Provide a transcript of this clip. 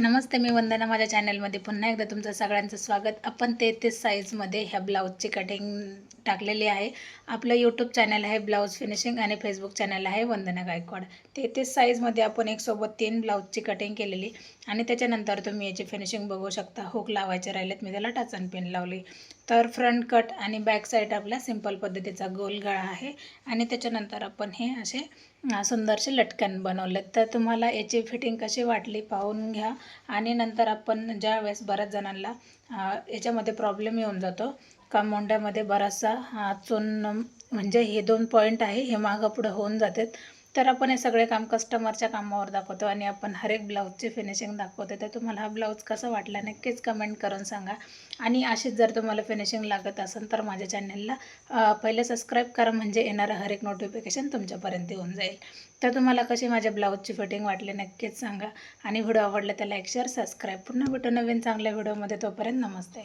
नमस्ते, मी वंदना. माझ्या चॅनलमध्ये पुन्हा एकदा तुमचं सगळ्यांचं स्वागत. आपण 33 साईजमध्ये ह्या ब्लाऊजची कटिंग टाकलेली आहे. आपलं यूट्यूब चॅनल आहे ब्लाऊज फिनिशिंग आणि फेसबुक चॅनल आहे वंदना गायकवाड. 33 साईजमध्ये आपण एक सोबत 3 ब्लाऊजची कटिंग केलेली आणि त्याच्यानंतर तुम्ही याची फिनिशिंग बघू शकता. हुक लावायचे राहिलेत, मी त्याला टाचन पिन लावली. तर फ्रंट कट आणि बॅक साईड आपला सिंपल पद्धतीचा गोल गळा आहे आणि त्याच्यानंतर आपण हे असे सुंदरसे लटकन बनवले. तर तुम्हाला याची फिटिंग कशी वाटली पाहून घ्या. आणि नंतर आपण ज्या वेळेस बऱ्याच जणांना याच्यामध्ये प्रॉब्लेम येऊन जातो का मोंड्यामध्ये बराचसा चून म्हणजे हे 2 पॉईंट आहे हे मागं पुढं होऊन जातात. तर आपण हे सगळे काम कस्टमरच्या कामावर दाखवतो आणि आपण हर एक ब्लाऊजची फिनिशिंग दाखवतो. तर तुम्हाला हा ब्लाऊज कसा वाटला नक्कीच कमेंट करून सांगा. आणि अशीच जर तुम्हाला फिनिशिंग लागत असेल तर माझ्या चॅनलला पहिले सबस्क्राईब करा, म्हणजे येणारं हर एक नोटिफिकेशन तुमच्यापर्यंत येऊन जाईल. तर तुम्हाला कशी माझ्या ब्लाऊजची फिटिंग वाटली नक्कीच सांगा आणि व्हिडिओ आवडला तर लाईक शेअर सबस्क्राईब. पुन्हा भेटू नवीन चांगल्या व्हिडिओमध्ये. तोपर्यंत नमस्ते.